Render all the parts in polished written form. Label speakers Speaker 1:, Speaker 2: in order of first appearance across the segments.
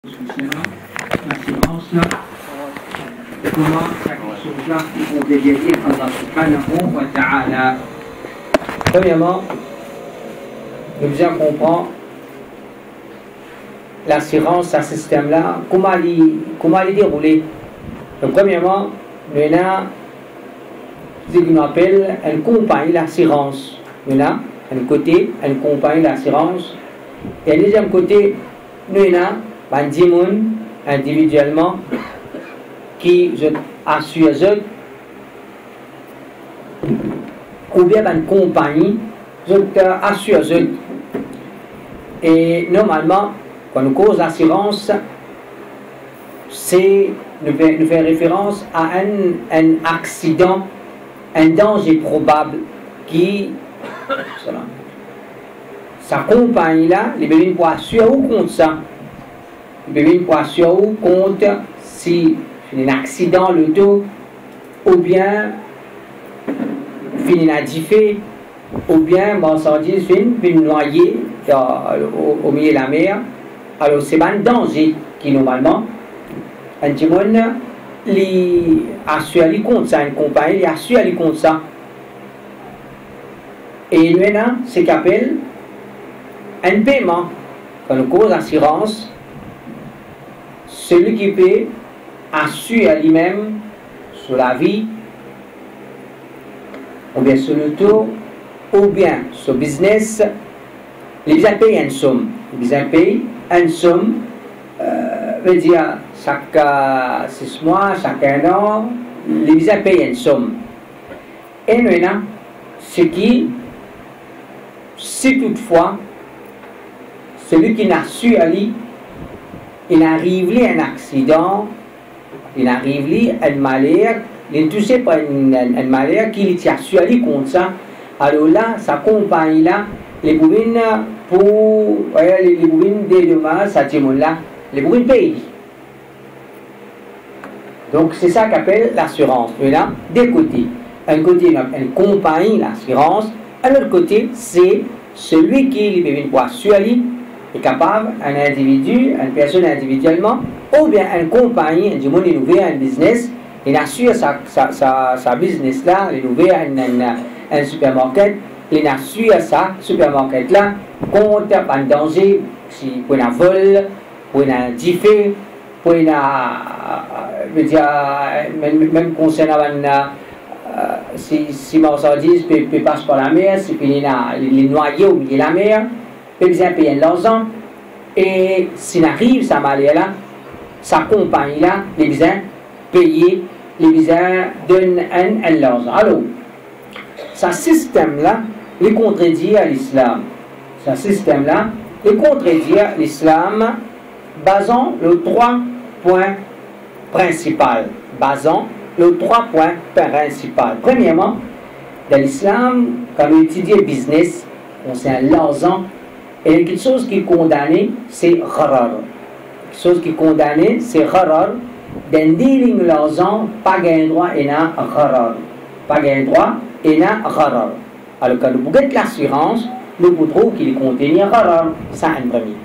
Speaker 1: L'assurance, comment chaque chose-là pour dégager Allah subhanahu wa ta'ala. Premièrement, nous devons comprendre l'assurance, ce système-là, comment il dérouler. Donc, premièrement, nous avons ce qu'on appelle une compagnie d'assurance. Nous avons un côté, une compagnie d'assurance. Et le deuxième côté, nous avons un dimoun individuellement qui assure eux, ou bien une compagnie qui assure eux. Et normalement, quand nous cause assurance, c'est nous fait référence à un accident, un danger probable qui sa compagnie là, les bévines pour assurer ou contre ça. Les bévines pour assurer ou contre si il y a un accident le dos, ou bien finit à diffé, ou bien marchandise finit noyer au milieu de la mer. Alors c'est un danger qui normalement un timon li assure contre ça, une compagnie li assure contre ça. Et maintenant c'est qu'appelle un paiement. Quand on cause assurance, celui qui paie assure lui-même sur la vie, ou bien sur le taux, ou bien sur le business, les gens payent une somme. Les gens payent une somme, veut dire chaque 6 mois, chaque 1 an, les gens payent une somme. Et maintenant, ce qui, si toutefois, celui qui n'a su aller, il arrive à un accident, il arrive à un malheur, il est touché par un malheur qui a su aller contre ça. Alors là, sa compagnie là, les boubines pour les boubines des dommages, ça tient là, les boubines payent. Donc c'est ça qu'appelle l'assurance. Là, des côtés. Un côté, une compagnie, l'assurance. À l'autre côté, c'est celui qui les boubines pour assurer est capable, un individu, une personne individuellement, ou bien une compagnie, du monde, il ouvre un business, il assure sa business là, il ouvre un supermarché, il assure sa supermarché là contre un danger, si pour un vol, pour un diffé, pour un, même concernant si marchandise peut passer par la mer, si il est noyé au milieu de la mer, il peut payer l'argent, et s'il arrive sa malheur là, sa compagnie là, les besoins payer, les besoins donnent un l'argent. Alors, ce système là, il contredit à l'islam. Ce système là, il contredit à l'islam, basant le 3 points principaux. Basant le 3 points principaux. Premièrement, dans l'islam, quand on étudie le business, concernant l'argent, et quelque chose qui est condamné, c'est gharar. Quelque chose qui est condamné, c'est gharar. Dans dealing l'argent, pas gain droit et n'a gharar. Pas gain droit et n'a gharar. Alors quand nous regardons l'assurance, nous trouvons qu'il contient gharar. Ça, un premier.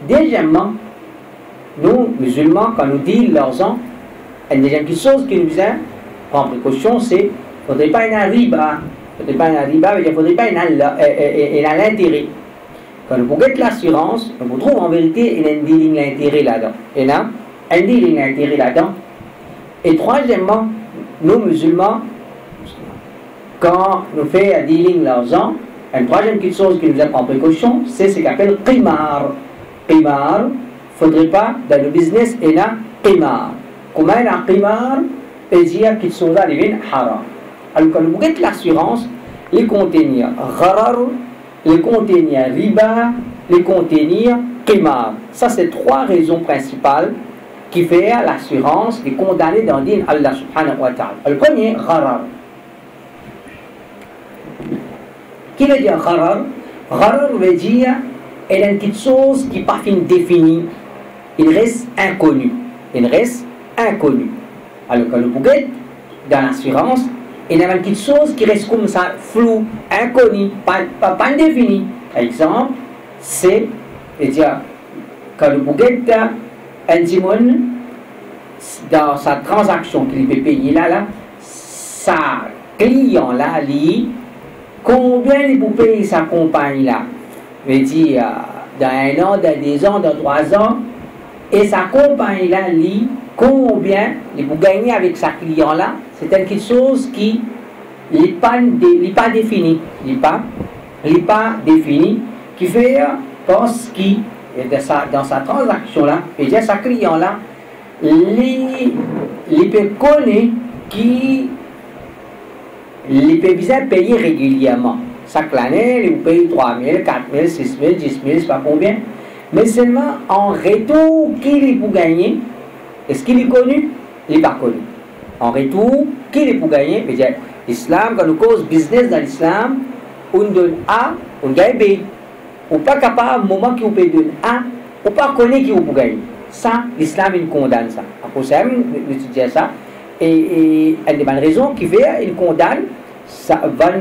Speaker 1: Deuxièmement, nous, musulmans, quand nous dealons l'argent, une deuxième chose qui nous a prendre précaution, c'est qu'il ne faudrait pas un riba. Il ne faudrait pas un l'intérêt. Quand nous regardons l'assurance, nous trouvons en vérité il y a un dealing d'intérêt là-dedans. Il y a un dealing d'intérêt là-dedans. Et troisièmement, nous musulmans, quand nous faisons un dealing l'argent, une troisième chose qui nous prend précaution, c'est ce qu'on appelle qimar. Qimar, il ne faudrait pas, dans le business, il y a qimar. Comment il y a qimar, peut dire qu'il sont là, ils haram. Alors quand nous regardons l'assurance, les contenir gharar, les contenir riba, les contenir qimar. Ça, c'est 3 raisons principales qui font l'assurance est condamnée dans le din Allah subhanahu wa ta'ala. Le premier, gharar. Qui veut dire gharar? Gharar veut dire il y a une petite chose qui n'est pas définie. Il reste inconnu. Il reste inconnu. Alors quand nous regardons dans l'assurance, il y a une petite chose qui reste comme ça, flou, inconnu, pas défini. Par exemple, c'est, dire, quand nous regardons un Timon, dans sa transaction qu'il peut payer là, sa client là, lui, combien il peut payer sa compagnie là? Je veux dire, dans 1 an, dans 2 ans, dans 3 ans, et sa compagnie là, lui, combien il peut gagner avec sa client là? C'est quelque chose qui n'est pas défini. Il n'est pas défini, qui fait parce qu'il dans sa transaction là, et bien sa client là, il peut connaître qui il peut bien payer régulièrement. Chaque année, il peut payer 3 000, 4 000, 6 000, 10 000, je ne sais pas combien. Mais seulement en retour, qui il peut gagner? Est-ce qu'il est connu? Il n'est pas connu. En retour, qui il peut gagner? L'islam, quand on cause business dans l'islam, on donne A, on gagne B. On n'est pas capable, au moment où on peut donner A, on ne peut pas connaître qui on peut gagner. Ça, l'islam, il condamne ça. Après ça, il étudie ça. Et une des bonnes raisons qui fait, il condamne, ça va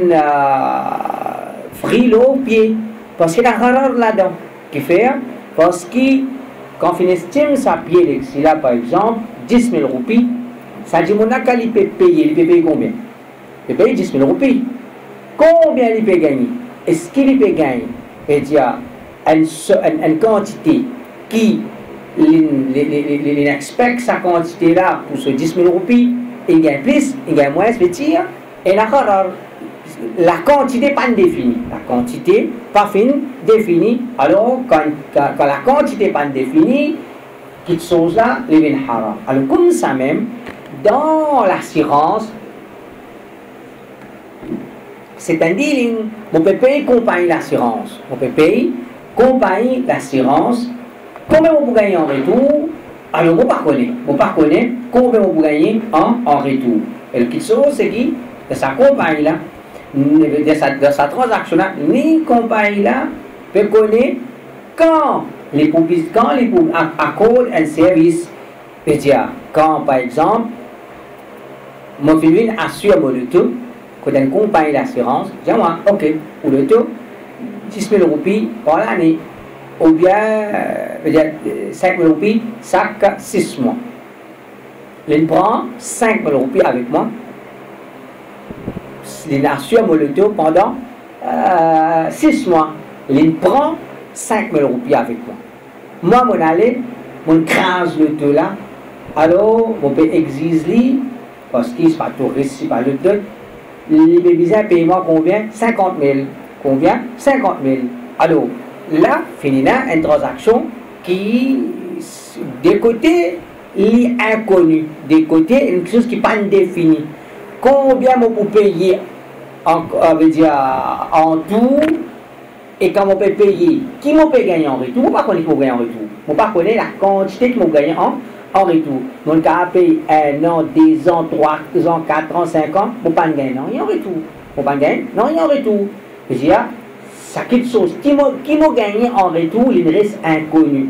Speaker 1: frilo au pied. Parce qu'il y a un rare là-dedans. Qui fait, parce que quand on estime sa pied, si là, par exemple, 10 000 roupies, ça dit, mon accal, il peut payer combien? Il peut payer 10 000 roupies. Combien il peut gagner? Est-ce qu'il peut gagner? C'est-à-dire, une quantité qui il expecte sa quantité là pour ce 10 000 roupies, il gagne plus, il gagne moins, c'est-à-dire, et la quantité pas définie. La quantité pas définie. Alors, quand la quantité n'est pas définie, cette chose-là, elle est haram. Alors, comme ça même, dans l'assurance, c'est un dealing. On peut payer compagnie l'assurance. On peut payer compagnie l'assurance. Combien on peut gagner en retour? Alors, on ne pas connaître combien on peut gagner en retour. Et la chose, c'est que de sa compagnie-là, de sa transaction-là, les compagnies-là peuvent connaître quand les accordent un service. C'est-à-dire, quand, par exemple, mon féminin assure mon auto, quand une compagnie d'assurance, je dis moi, ok, pour l'auto, 10 000 roupies par l'année. Ou bien 5 000 roupies chaque 6 mois. Il prend 5 000 roupies avec moi. Il assure mon auto pendant 6 mois. Il prend 5 000 roupies avec moi. Moi, mon allée, mon crase l'auto là. Alors, on peut exiger, parce qu'il ne pas touriste, c'est pas l'auto. Les bébés payent moi combien? 50 000. Combien? 50 000. Alors, là, finira une transaction qui, des côtés, est inconnue, des côtés, une chose qui n'est pas définie. Combien on peut payer en tout, et quand on peut payer, qui on peut gagner en retour? On ne peut pas connaître qui on gagner en retour. On ne peut pas connaître la quantité qui on gagne en retour. On peut payer 1 an, 2 ans, 3 ans, 4 ans, 5 ans, on ne peut pas gagner rien en retour. On ne peut pas gagner rien en retour. Ça quelque chose qui m'a gagné en retour, il reste inconnu.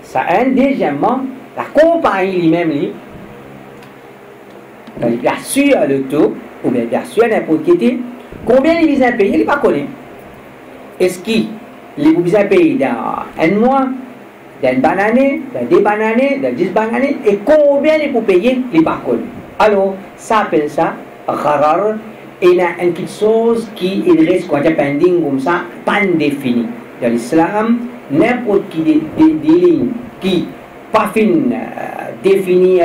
Speaker 1: Ça, deuxièmement, la compagnie lui-même, il assure le taux, ou bien il assure n'importe qui, combien il les a payés, il n'est pas connu. Est-ce qu'il les a payés dans 1 mois, dans une bonne année, dans 2 bonnes années, dans 10 bonnes années, et combien il peut payer, il n'est pas connu. Alors, ça appelle ça gharar. Et il y a une petite chose qui reste quand pending comme ça, pas définie. Dans l'islam, n'importe qui des lignes qui pas fin définie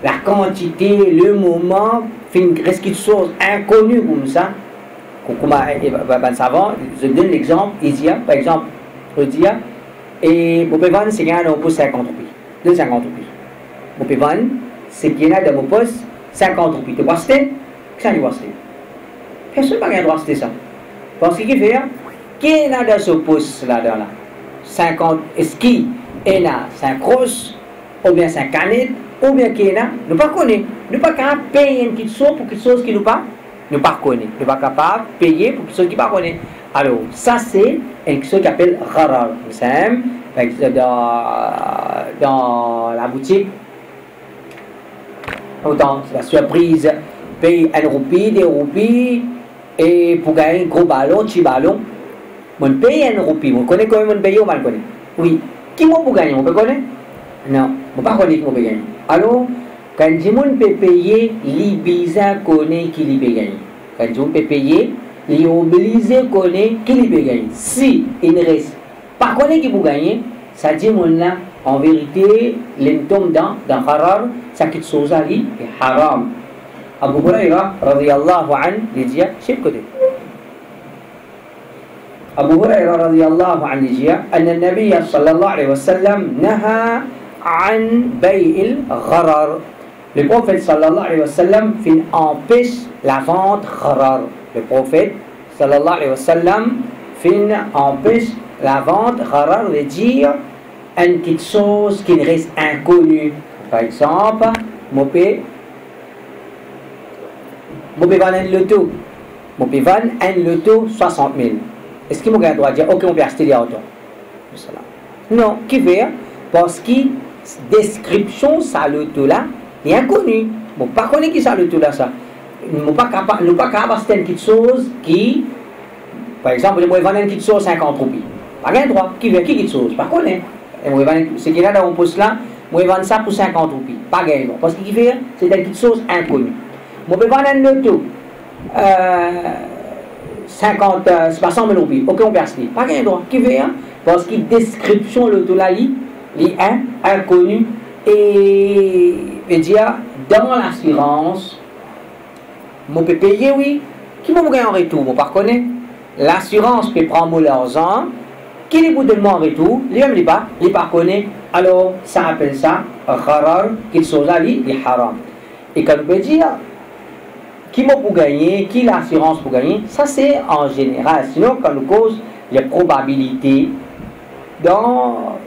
Speaker 1: la quantité, le moment, reste quelque chose inconnu comme ça. Comme un savant, je donne l'exemple, ici, par exemple, je dis, et vous pouvez vendre, c'est qu'il y a pour 50 roupies, 250 roupies. Vous pouvez vendre, c'est qu'il y a dans mon poste 50 roupies. Tu vois, c'est ça, tu vois, personne n'a pas le droit de ça. Parce qu'il fait, qui est dans ce poste là-dedans, 50, est-ce qu'il est là, 5 grosses, ou bien 5 canettes, ou bien qui est là, nous ne connaissons pas. Nous ne pouvons pas payer une petite chose pour quelque chose qui nous pas connaît. Nous ne sommes pas capables de payer pour quelque chose qui ne connaît pas. Alors, ça c'est quelque chose qui appelle gharar. Dans la boutique, autant, c'est la surprise, paye 1 roupie, 2 roupies, et pour gagner un gros ballon, petit ballon, on paye 1 roupie. On connaît quand même on paye ou mal connaît? Oui. Qui m'a pour gagner? On peut connaître? Non, je ne sais pas qui peut gagner. Alors, quand les gens peuvent payer, les bizarres connaissent qui peut gagner. Quand les gens peuvent payer, les obligés connaissent qui peut gagner. Si il ne reste pas connaît qui peut gagner, ça dit là, en vérité, les tombent dans haram, ça quitte chose à lui, et haram. Abu Huraira, radiyallahu anhu, il dit, c'est le côté. أبو هريرة رضي الله عنه أن النبي صلى الله عليه وسلم نهى عن بيع الغرر. Le prophète sallallahu alayhi wa sallam empêche la vente gharar. Le prophète sallallahu alayhi wa sallam empêche la vente gharar, veut dire une petite chose qui reste inconnue. Par exemple, je peux vendre un loto. Je peux vendre un loto 60 000. Est-ce qu'il m'a le droit de dire, ok, on peut acheter des autos? Non, qui fait? Parce que la description, ça le tout là, est inconnue. Je ne sais pas qui ça le tout là, ça. Je ne sais pas capable de une petite chose qui, par exemple, je vais vendre une petite chose 50 roupies. Pas un droit. Qui veut qui petite chose? Pas connaître. Ce qui est là dans mon poste là, je vais vendre ça pour 50 roupies. Pas gagné. Parce qu'il fait, c'est une petite chose inconnue. Je peux vendre un loto. 100 000 roupies, ok, on peut acheter. Pas qu'un droit. Qui veut, hein? Parce que description, le dolali, est inconnu. Et, veut dire, dans l'assurance, on peut payer, oui. Qui m'a gagné en retour? On ne connaît pas. L'assurance peut prendre l'argent. Qui les boude en retour? Les mêmes, les pas connaît. Alors, ça appelle ça, gharar, qui chose à lui, les haram. Et quand on peut dire, qui m'a pour gagner, qui l'assurance pour gagner, ça c'est en général. Sinon, quand on cause les probabilités, quand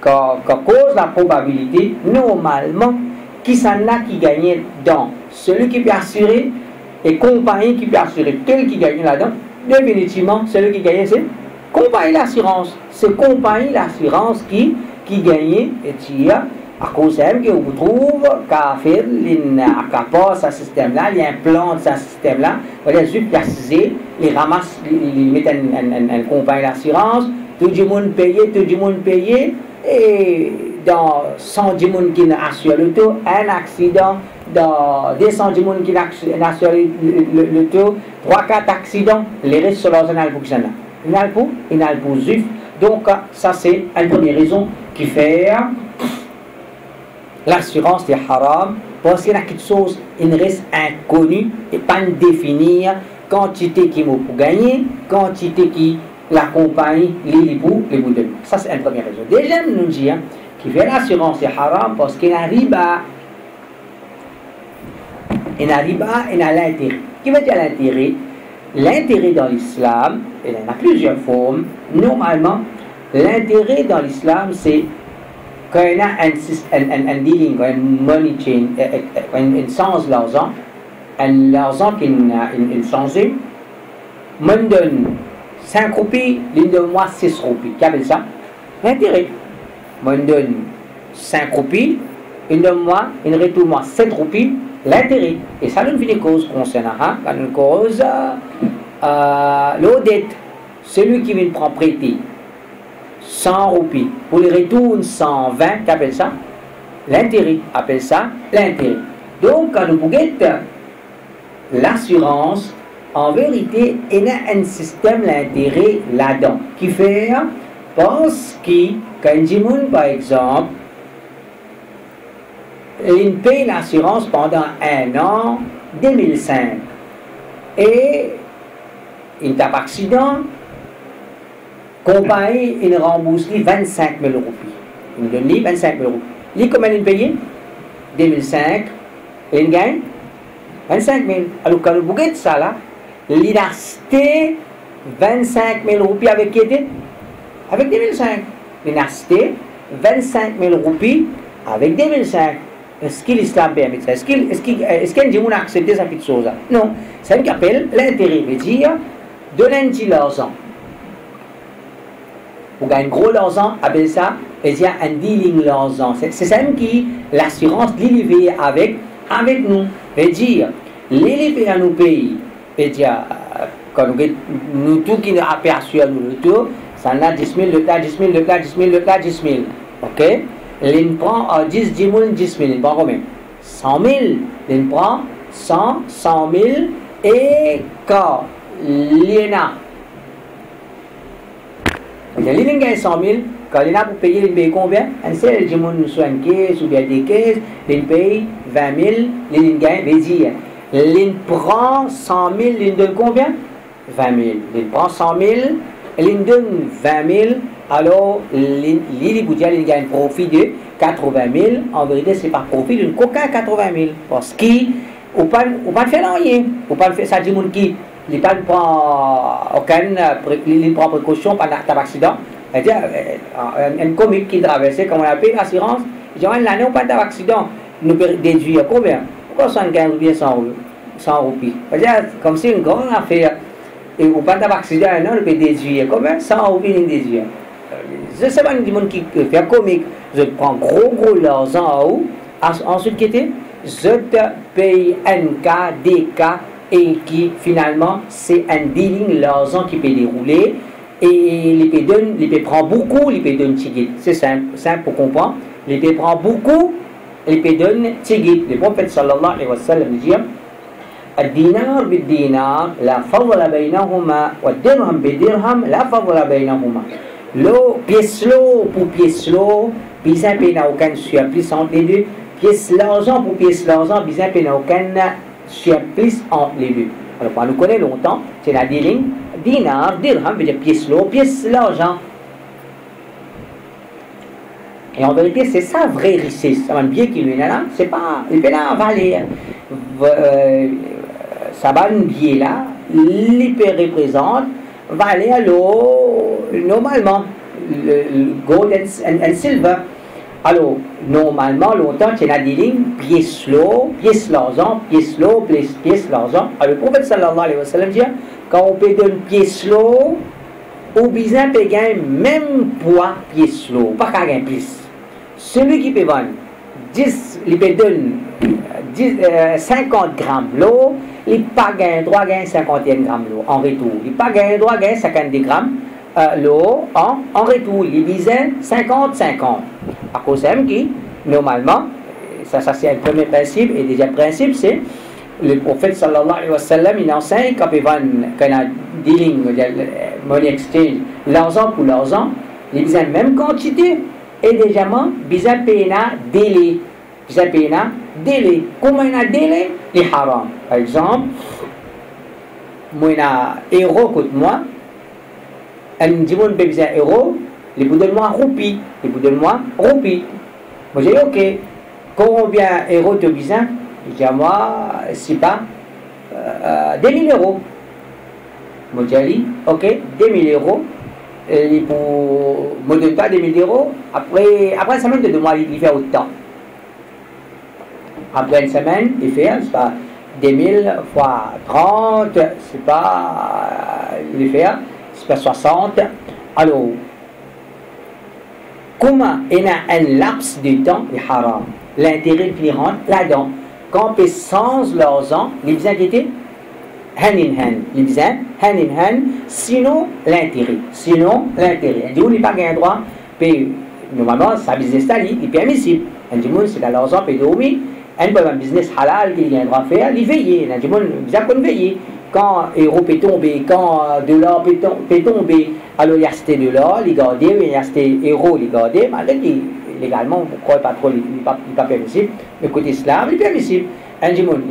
Speaker 1: cause la probabilité, normalement, qui s'en a qui gagne dans celui qui peut assurer et compagnie qui peut assurer, tel qui gagne là-dedans, définitivement, celui qui gagne, c'est compagnie l'assurance. C'est compagnie l'assurance qui gagne et tire. À cause même que vous trouvez qu'à faire ce système-là, il implante ce système-là, il va juste préciser, il ramasse, il met une compagnie d'assurance, tout le monde paye, et dans 110 personnes qui assurent le taux, un accident, dans 200 personnes qui assurent le taux, 3-4 accidents, les restes sont dans un alpou qui s'en a. Un alpou zuf. Donc, ça c'est une première raison qui fait. L'assurance est haram parce qu'il y a quelque chose, il reste inconnu et pas définir quantité qui vaut pour gagner, quantité qui la compagnie, les bouts de lui. Ça, c'est une première raison. Deuxième, nous dit qui fait l'assurance est haram parce qu'il y a un riba. Il y a un riba et il y a l'intérêt. Qui veut dire l'intérêt? L'intérêt dans l'islam, il y en a plusieurs formes. Normalement, l'intérêt dans l'islam, c'est quand il y a un dealing, un money chain, un sens l'argent, qui est changé, moi donne 5 roupies, l'une de moi 6 roupies. Qui appelle ça? L'intérêt. Moi donne 5 roupies, une de moi, une retourne moi 7 roupies, l'intérêt. Et ça nous fait des causes concernant, une cause, l'audit, celui qui vient prendre prêter 100 roupies, pour les retournes 120, qu'appelle ça? L'intérêt, appelle ça l'intérêt. Donc, quand nous regardons l'assurance, en vérité, il y a un système d'intérêt là-dedans, qui fait, parce que, quand Jimoun, par exemple, il paye l'assurance pendant 1 an, 2005, et il tape accident, compagnie, il rembourse 25 000 roupies. Il donne 25 000 roupies. Il combien il paye? 2005. Et il gagne 25 000. Alors quand vous regardez ça là, il a acheté 25 000 roupies avec qui était? Avec 2005. Il a acheté 25 000 roupies avec 2005. Est-ce que l'islam permet ça? Est-ce qu'un dit qu'on a accepté cette petite chose là? Non. C'est ce qu'on appelle l'intérêt. Veut dire, donner l'argent. Pour gagner gros l'argent, appelle ça, il y a un dealing l'argent. C'est ça qui l'assurance l'élevée avec nous. Veut dire, l'élevée à nos pays, veut dire, quand nous tout qui nous aperçoit nous le tout, ça en a 10 000, le tas 10 000, le tas 10 000, le tas 10 000. Ok? l'in prend 10 000, 10 000, l'in prend combien? 100 000, l'in prend 100 000, et quand l'INA, l'INA gagne 100 000, quand l'INA pour payer, l'INA paye combien? On sait, les gens sont en caisse ou bien des caisses, l'INA paye 20 000, l'INA gagne, les dire, l'INA prend 100 000, l'INA donne combien? 20 000. L'INA prend 100 000, l'INA donne 20 000, alors l'INA gagne un profit de 80 000. En vérité, c'est pas profit d'une coca 80 000. Parce qu'il ou pas faire rien, ou pas faire ça, du monde qui il pas prend aucune précaution pendant un accident. C'est-à-dire un comique qui traversait, comme on appelle l'assurance, il dit l'année ou pas d'accident, nous déduire combien? 75 ou bien 100 roupies. C'est-à-dire comme c'est une grande affaire. Et ou pas d'accident, non, nous peut déduire combien? 100 roupies, nous déduire. Je sais pas du monde qui fait comique, je prends gros l'argent en haut, ensuite qui était je te paye un cas, des cas, et qui finalement c'est un dealing l'argent qui peut dérouler et les peut prendre beaucoup, les peut donner tigit. C'est simple pour comprendre. Les peut prendre beaucoup, les peut donner tigit. Le prophète sallallahu alayhi wa sallam dit الدينار بالدينار لا فضل بينهما والدرهم بالدرهم لا فضل بينهما. L'eau, pièce l'eau pour pièce l'eau, bizarre n'a aucun surplus entre les deux. Pièce l'argent pour pièce l'argent, bizarre n'a aucun surplus entre les deux. Alors, on nous connaît longtemps, c'est la dealing. Dinar, dirham veut dire pièce l'eau, pièce l'argent. Et en vérité, c'est ça vrai richesse. Ça va bien qu'il est là, c'est pas, il peut là valer. Ça va bien là, l'hyper représente, valer à l'eau, normalement, le gold and silver. Alors, normalement, longtemps, c'est la dealing, pièce l'eau, pièce l'argent, pièce l'eau, pièce l'argent. Alors, le prophète sallallahu alayhi wa sallam dit, quand on peut donner pièce l'eau, ou bien peut gagner même poids pièce l'eau, pas qu'à gagner plus. Celui qui peut vendre 10, il peut donner 50 grammes l'eau, il pas gagner droit à gagner 51 grammes l'eau en retour. Il pas gagner droit à gagner 52 grammes l'eau en retour. Il disait 50-50. À cause de qui, normalement, ça c'est un premier principe, et deuxième principe, c'est le prophète sallallahu alayhi wa sallam, il enseigne quand il a dealing, money exchange, l'argent pour l'argent, il disait la même quantité, et déjà, il a payé un délai. Il a payé un délai. Comment il a un délai? Il est haram. Par exemple, moi, il a un euro contre moi, un dimanche, il besoin d'un euro, il vous donne moi un roupie. Il vous donne moi un roupie. Moi, j'ai dit, ok, combien d'euros tu as besoin? Je dis, moi, c'est pas 2000 euros. Moi, j'ai dit, ok, 2000 euros. Et pour ne me donner pas 2000 euros, après une semaine, de moi, il fait autant. Après une semaine, il fait, c'est pas 2000 fois 30, c'est pas, il fait, c'est pas 60. Alors, comment il y a un laps de temps, il haram, l'intérêt qui rentre là-dedans. Quand on peut sans l'argent, les besoins qui étaient hand in hand, les besoins hand in hand, sinon l'intérêt. On n'est pas gagné droit, puis normalement, ça business il est permissible. Un du monde, c'est dans l'argent, puis dormir. Un business halal, il a un droit à faire, il veille. Un du monde, il a qu'on veille. Quand l'euro peut tomber, quand le dollar peut tomber, alors il y a acheté $, il garde, il y a acheté euro, il garde, malgré que légalement, on ne croit pas trop, il n'est pas permissible. Le côté islam, il est permissible. Un du monde,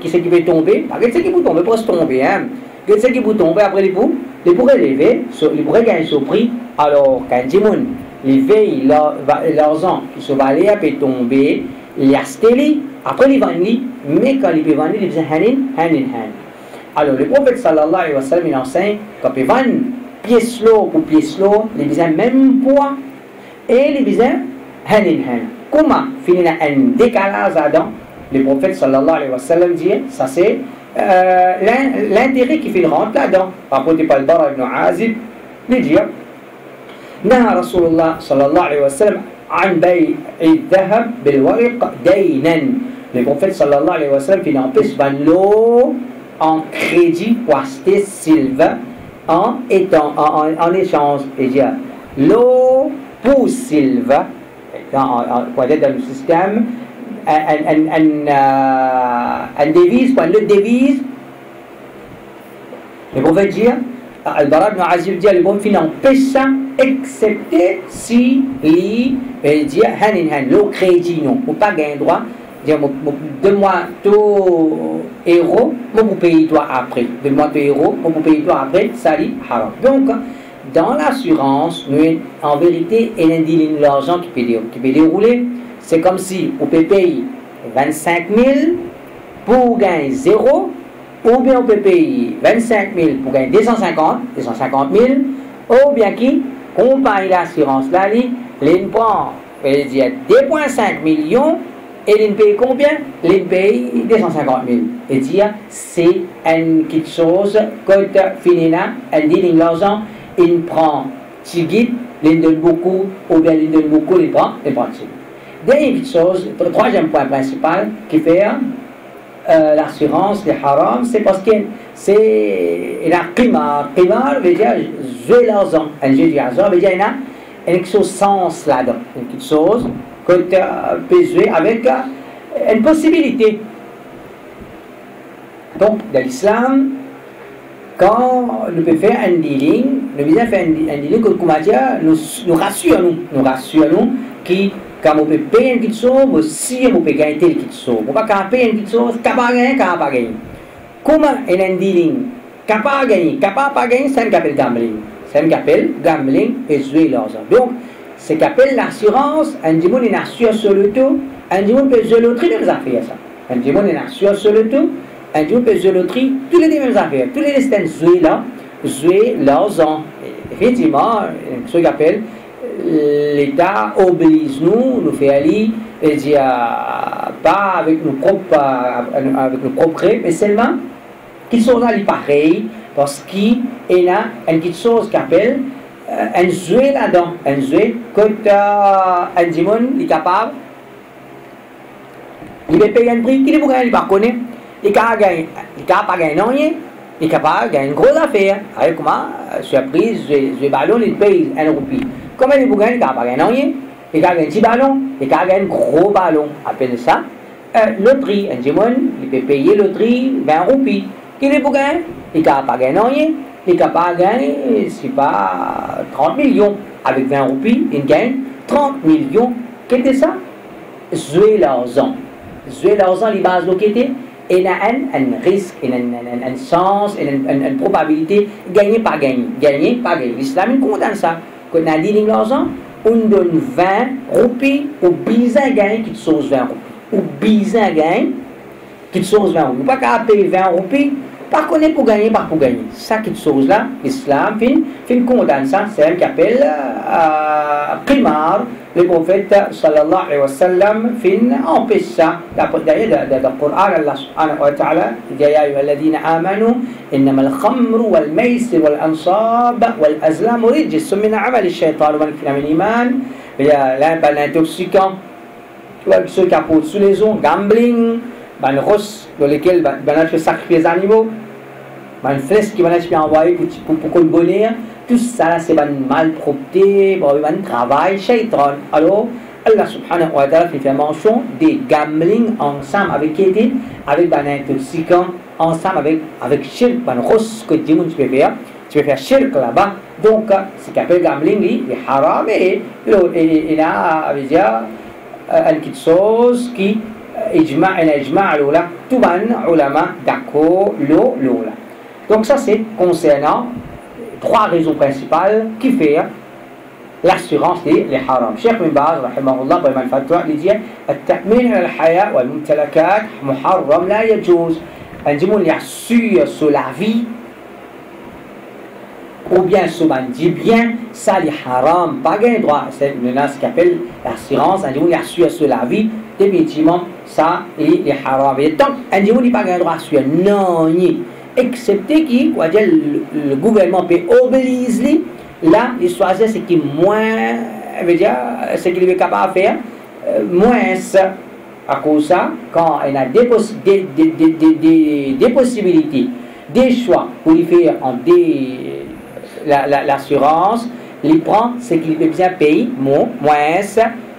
Speaker 1: qui c'est qui peut tomber, pas qui c'est qui peut tomber, pour se tomber, hein. Qui c'est qui peut tomber après les pourrait lever, les pourrait gagner son prix. Alors, quand du monde, il veille l'argent qui se valait, peut tomber, il a acheté, après il vend, mais quand il peut vendre, il besoin hand in hand. Alors, le prophète sallallahu alayhi wa sallam, il enseigne, quand il vend pièce l'eau pour pièce l'eau, il besoin même poids, et il besoin hand in hand. Comment finir un décalage là-dedans? Le prophète sallallahu alayhi wa sallam dit, ça c'est l'intérêt qui fait le rente là-dedans. Rapporté par le Bara ibn Azib, il dit, نهى رسول الله صلى الله عليه وسلم عن بيع الذهب بالورق دينا. Le prophète sallallahu alayhi wa sallam, il empêche de l'eau en crédit pour acheter silver en échange. Il dit l'eau pour silver, dans le système, une devise, quoi, le devise, le prophète dit, Al-Bara ibn Azib dit, le bon finant pêche ça, excepté si il dit, le crédit, non, ou pas gagner droit, dire, donne-moi tout héros, moi vous payez toi après, donne-moi tout héros, moi vous payez toi après, ça dit, haram. Donc, dans l'assurance, nous, en vérité, il y a l'argent qui peut dérouler. C'est comme si on peut payer 25 000 pour gagner 0, ou bien on peut payer 25 000 pour gagner 250 000, ou bien qui compagnie l'assurance là, il prend 2,5 millions et il paye combien? Il paye 250 000. Et dire c'est une petite chose quand fini là, elle dit l'argent, il prend tigit, il donne beaucoup, ou bien il donne beaucoup, il prend tigit. Dernière petite chose, le troisième point principal qui fait l'assurance des haram, c'est parce que c'est la qimar. Qimar veut dire jouer l'argent. Un jeu d'argent veut dire qu'il y a une chose sens là-dedans. Une petite chose que tu peux jouer avec une possibilité. Donc, dans l'islam, quand nous pouvons faire un dealing, nous pouvons faire un dealing que nous rassure nous qui quand on peut payer une petite chose, aussi on peut gagner une petite chose. On ne peut pas payer une petite chose, capable de gagner, capable de gagner. Comment est un dealing capable de gagner, capable de pas gagner, c'est ce qu'on appelle gambling. C'est ce qu'on appelle gambling et jouer l'argent. Donc, ce qu'on appelle l'assurance, un démon est assure sur le tout, un démon peut jouer l'autre, les mêmes affaires. Ça. Un démon est assure sur le tout, un démon peut jouer l'autre, tous les mêmes affaires. Tous les destins jouer l'argent. Effectivement, ce qu'on appelle l'État oblige nous fait aller et dire pas avec nos propres mais seulement qu'ils sont là pareil parce qu'il y a une petite chose qui appelle un jouet là-dedans, un jouet quand un démon est capable, il va payer un prix qu'il ne peut pas gagner, il ne peut pas gagner rien, il est capable de gagner une grosse affaire. Avec comment, surprise, je ballon, il paye 1 roupie. Comment il peut gagner, il ne peut pas gagner rien, il peut gagner un petit ballon, il peut gagner un gros ballon. Appelle ça loterie. Un démon, il peut payer loterie 20 roupies. Qu'il ne peut gagner, il ne peut pas gagner rien, il ne peut pas gagner, c'est pas 30 millions. Avec 20 roupies, il gagne 30 millions. Qu'est-ce que ça? Jouer l'argent. Jouer l'argent, les bases de était. Il y a un risque, il y a une chance, il y a une probabilité, gagner, pas gagner. Gagner, pas gagner. L'islam condamne ça. Quand on a dit l'argent, on donne 20 roupies, ou bizarre gagne qui te sauce 20 roupies. Ou bizarre gagne qui te sauce 20 roupies. Pas qu'à payer 20 roupies, pas qu'on est pour gagner, pas pour gagner. Ça qui te sauce là, l'islam, fin condamne ça, c'est un qui appelle qimar. Le prophète sallallahu alayhi wa sallam empêche ça. D'ailleurs, dans le Coran, Allah subhanahu wa ta'ala dit ya ayyuhalladhina amanu innama al-khamru wal-maysir wal-ansab wal-azlam rijsun min amali ash-shaytan wa min al-iman. Il y a l'intoxicant, ceux qui apportent sous les eaux, gambling, le rose dans lequel on fait sacrifier les animaux, une flèche qui va être envoyée pour le bonheur. Tout ça, c'est une malpropreté, un travail, shaitan. Alors, Allah subhanahu wa ta'ala fait mention des gambling ensemble avec qui était, avec un intoxicant, ensemble avec shirk, un rose que tu peux faire. Tu peux faire shirk là-bas. Donc, ce qu'on appelle gambling, il est haram et il a une petite chose qui ijma' tout le monde ulama d'accord, là. Donc, ça, c'est concernant 3 raisons principales qui font l'assurance des haram. Cheikh Ibn Baz, rahimahullah, dans le fatwa, il dit التأمين على الحياة والممتلكات محرم لا يجوز. Un démon il assure sur la vie ou bien sur un bien, ça les haram, pas gain droit. C'est ce qu'on appelle l'assurance. Un démon il assure sur la vie, définitivement, ça il est haram. Et tant un démon il pas gain droit sur non, excepté qui, quoi dire, le gouvernement peut obliger, là, il choisit ce qui est moins, veut dire, ce qu'il est capable de faire, moins ça. À cause de ça, quand il y a des possibilités, des choix pour lui faire l'assurance, il prend ce qu'il peut bien payer, moins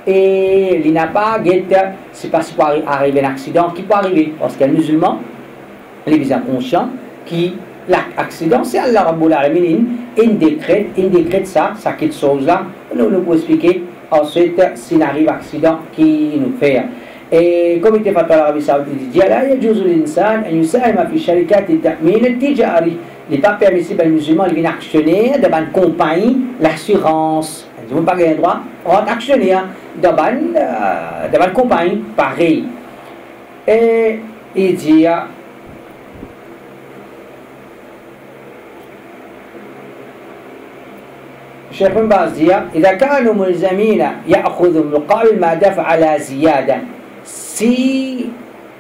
Speaker 1: et il n'a pas c'est pas si peut arriver un accident qui peut arriver parce qu'un musulman il est bien conscient qui l'accident c'est Allah Rabbul Alamin il décrète ça quelque chose là nous pouvons expliquer ensuite s'il arrive accident qui nous fait et comme il était fait par l'Arabie Saoudite il dit لا يجوز للإنسان أن يساهم في شركات التأمين التجاري il n'est pas permissible à un musulman de venir actionnaire dans une compagnie l'assurance ils n'ont pas le droit d'être actionnaire dans une compagnie pareil et il dit الشيخ بن باز dit إذا كانوا ملزمين يأخذوا مقابل ما دفع على زيادة si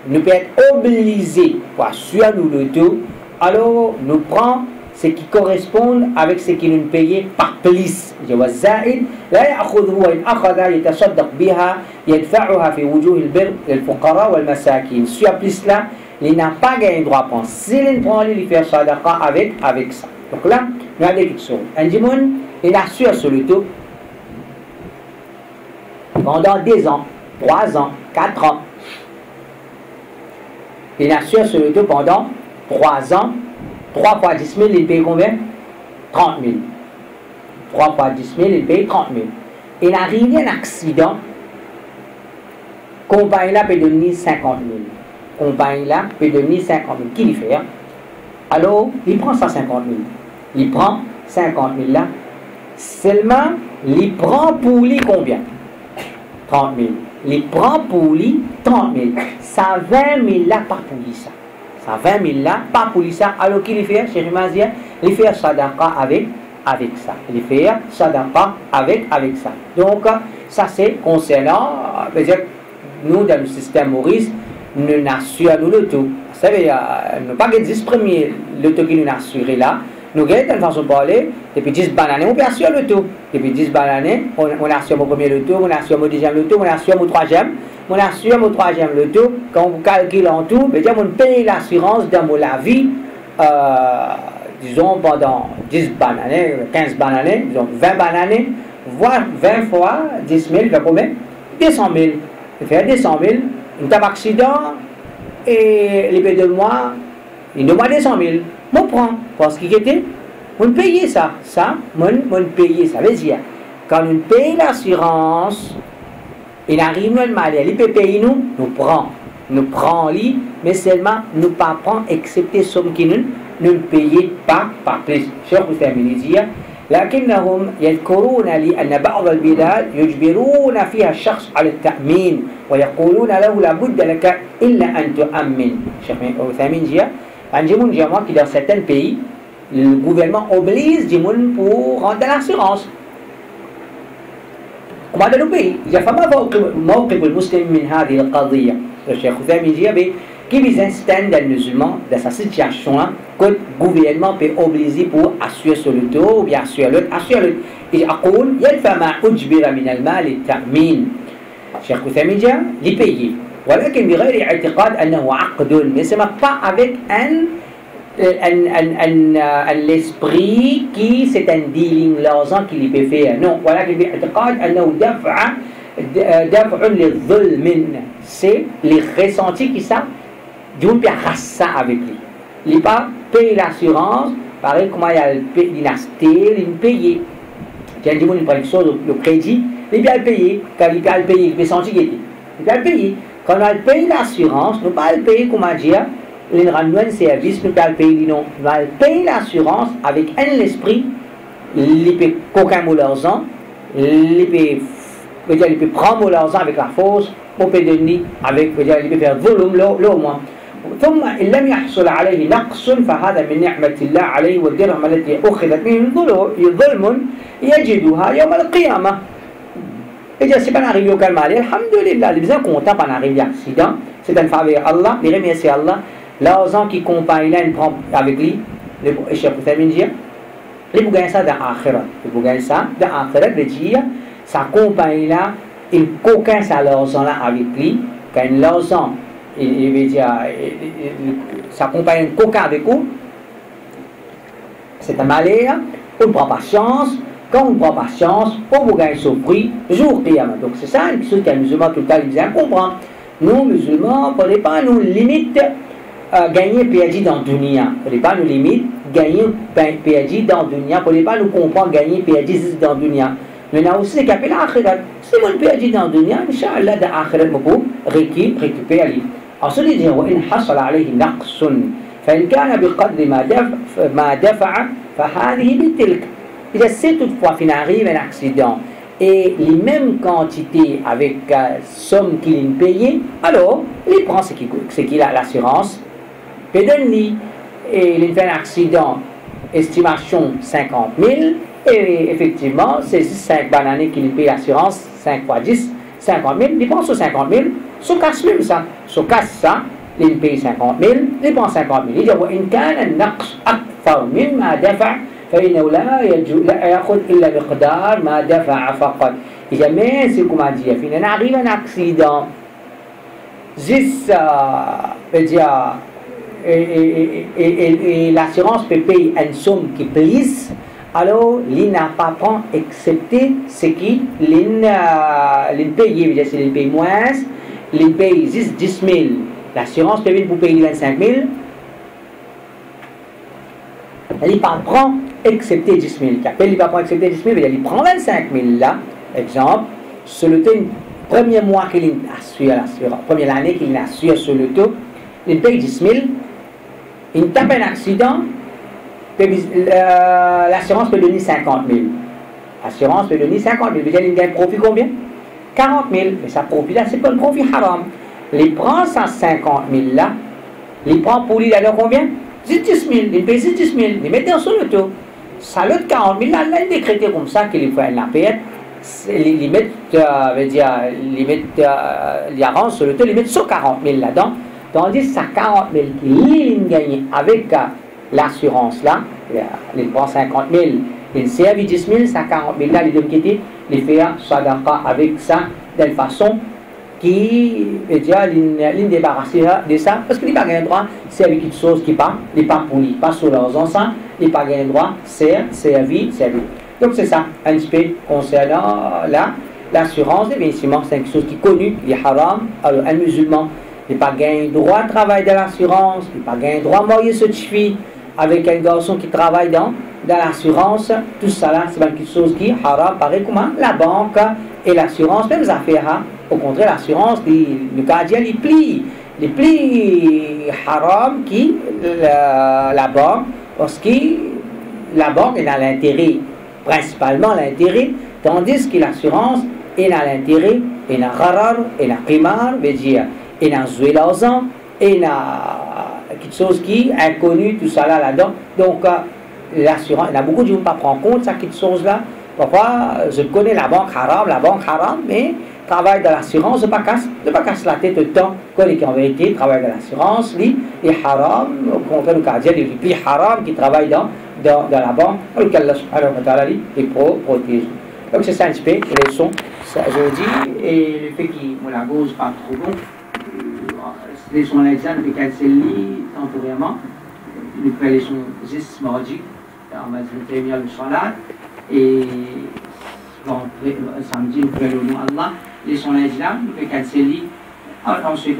Speaker 1: nous pouvons être obligés pour assurer nous le tout alors nous prenons ce qui correspond avec ce qui nous paye par plus والزائد لا يأخذه وإن أخذ يتصدق بها يدفعها في وجوه البر للفقراء والمساكين sur plus là il n'a pas gagné droit à prendre s'il prend il fait sadaqa avec ça donc là nous avons quelque chose un dimoun il assure sur le tout pendant 2 ans 3 ans 4 ans il assure sur le tout pendant 3 ans 3 fois 10 000 il paye combien 30 000 3 fois 10 000 il paye 30 000 il arrive un accident compagnie là peut donner 50 000 compagnie là peut donner 50 000 qui lui fait alors il prend 150 000 il prend 50 000 là seulement il prend pour lui combien 30 000 il prend pour lui 30 000 ça 20 000 là pas pour lui ça 20 000 là pas pour lui ça alors qu'il fait chez Mazia il fait sadaqa avec ça il fait sadaqa avec ça donc ça c'est concernant nous dans le système Maurice nous n'assurons le tout vous savez nous pas que 10 premiers le tout qui nous assuré là nous avons une façon de parler, depuis 10 bananes, on peut assurer le tout. Depuis 10 bananes, on assure au premier le tout, on assure au deuxième le tout, on assure au troisième, le tout. Quand on calcule en tout, on paye l'assurance dans la vie, disons pendant 10 bananes, 15 bananes, disons 20 bananes, voire 20 fois 10 000, fait combien 200 000. Il fait 200 000, un tabac accident, et les deux de moi, il nous 200 000. On prend, parce qu'il était, on paye ça, on paye ça, veut dire, quand on paye l'assurance, il arrive le mal, il peut payer nous prenons lui, mais seulement nous pas prendre, excepté somme qui nous payons pas par plus. Cheikh Uthaymeen dit, لكنهم يذكرون لي أن بعض البلاد يجبرون فيها الشخص على التأمين ويقولون له لابد لك إلا أن تؤمن. Cheikh Uthaymeen dit, qui dans certains pays, le gouvernement oblige les gens pour rendre l'assurance. Comment dans le pays il y a فما موقف المسلم من هذه القضية. Le Cheikh Uthaymeen dit qui vient stand le musulman dans sa situation là que le gouvernement peut obliger pour assurer sur le dos ou bien assurer l'autre. Il يقول يدفع ما أجبر من المال التأمين. Cheikh Uthaymeen dit il paye. ولكن بغير اعتقاد أنه عقد mais ce n'est pas avec l'esprit qui c'est un dealing l'argent qu'il peut faire non ولكن باعتقاد أنه دفع للظلم c'est les ressentis qui ça Dieu peut ça avec lui il pas payer l'assurance pareil comment il y a le dynastie il paye j'ai dit il prend une chose le crédit il peut le payer quand il peut le payer il peut sentir qu'il peut le payer. Quand on paye l'assurance, nous ne pouvons pas payer, comment dire, nous rendons un service, nous ne pouvons pas payer, non. Nous allons payer l'assurance avec un esprit, il peut coquin mot l'argent, il peut prendre l'argent avec la force, on peut donner avec, il peut faire volume, là au moins. ثم إن لم يحصل عليه نقص فهذا من نعمة الله عليه والدرهم التي أخذت منه ظلم يجدها يوم القيامة. Et dire, c'est pas arrivé au calme, alhamdulillah, les gens contents pas arrivé accident, c'est un faveur Allah, les remercier Allah, l'argent qui compagne là, il prend avec lui, le Cheikh Uthaymeen dit, il faut gagner ça dans l'akhirat, veut dire, sa compagne là, il coquin ça l'argent là avec lui, quand l'argent, il veut dire, sa compagne coquin avec vous, c'est un malheur, on ne prend pas chance, quand on prend patience, pour vous gagner son prix, jour qiyamah. Donc c'est ça une chose qu'un musulman tout le temps il vient comprendre. Nous, musulmans, il ne faut pas nous limite gagner PAD dans le dunya. Il ne faut pas nous limite gagner PAD dans le dunya. Il ne faut pas nous comprendre gagner PAD dans le dunya. Mais on a aussi des capés l'akhirat. Si on PAD dans le dunya, Inch'Allah, dans l'akhirat, on peut récupérer. Ensuite, il dit وإن حصل عليه نقص فإن كان بقدر ما دفع فهذه بتلك. Il si toutefois qu'il arrive un accident et les mêmes quantités avec somme qu'il a payé, alors il prend ce qu'il a l'assurance. Et donne-lui, et il fait un accident, estimation 50 000, et effectivement, c'est 5 bananes qu'il paye l'assurance, 5 fois 10, 50 000, il prend sur 50 000, sur casse même ça, sur casse ça, il paye 50 000, il prend 50 000. Il dit, وإن كان النقص أكثر مما دفع فإنه لا يأخذ إلا مقدار ما دفع فقط. Il dit, mais c'est comme on dit, il arrive un accident, juste, et l'assurance peut payer une somme qui prise, alors il n'a pas accepté ce qu'il paye. C'est il paye moins, il paye 10 000, l'assurance peut payer pour payer 25 000. Il prend accepter 10 000. Il ne va pas accepter 10 000, il prend 25 000 là, exemple, sur le premier mois qu'il assure l'assurance, première année qu'il assure sur le taux, il paye 10 000, il tape un accident, l'assurance peut donner 50 000. L'assurance peut donner 50 000. Il gagne profit combien? 40 000. Mais ça profit là, c'est pas le profit haram. Il prend 150 000 là, il prend pour lui d'ailleurs combien? 10 000. Il paye 10 000. Il met dans son auto. Ça l'autre 40 000 là, il décrété comme ça qu'il faut la payer. Ils mettent, ils arrangent sur le taux, ils mettent 140 000 là-dedans. Tandis que ça 40 000 qu'il gagne avec l'assurance là, il prend 50 000, il servi 10 000, ça 40 000 là, il doit quitter, il fait sadaqa avec ça, d'une façon qui veut dire, il débarrasser de ça, parce qu'il n'a pas le droit, c'est avec quelque chose qui n'est pas poli, pas sur leurs enfants, il n'a pas le droit, servi. Donc c'est ça, un aspect concernant l'assurance des investissements, c'est quelque chose qui est connu, il est haram, alors un musulman, il n'a pas gagné droit de travail dans l'assurance, il n'a pas gagné droit de marier ce fille avec un garçon qui travaille dans l'assurance, tout ça là, c'est quelque chose qui est haram, pareil comme la banque et l'assurance, même les affaires, au contraire, l'assurance, le gardien, il plie haram qui la banque, parce que la banque est dans l'intérêt, principalement l'intérêt, tandis que l'assurance est dans l'intérêt, et dans gharar, et dans qimar, veut dire, et dans jouer l'argent, et dans quelque chose qui est inconnu, tout ça là-dedans. Donc, l'assurance, il y a beaucoup de gens qui ne prennent pas en compte ça, quelque chose là. Parfois, je connais la banque haram, mais travail de l'assurance, je ne pas casse la tête tout le temps. Quand il est en vérité, travail de l'assurance, lui, il est haram, au contraire, le gardien, il est plus haram qui travaille dans la banque, alors qu'Allah subhanahu wa ta'ala, il protège. Donc, c'est ça un petit peu, les leçons, ça, je dis, et le fait qu'il me la gauche pas trop bon, les leçons l'examen, il casse temporairement, il fait les leçons 10 mardi, on va dire le salat, et samedi, il fait le nom Allah, les leçons l'examen, il fait casse ensuite,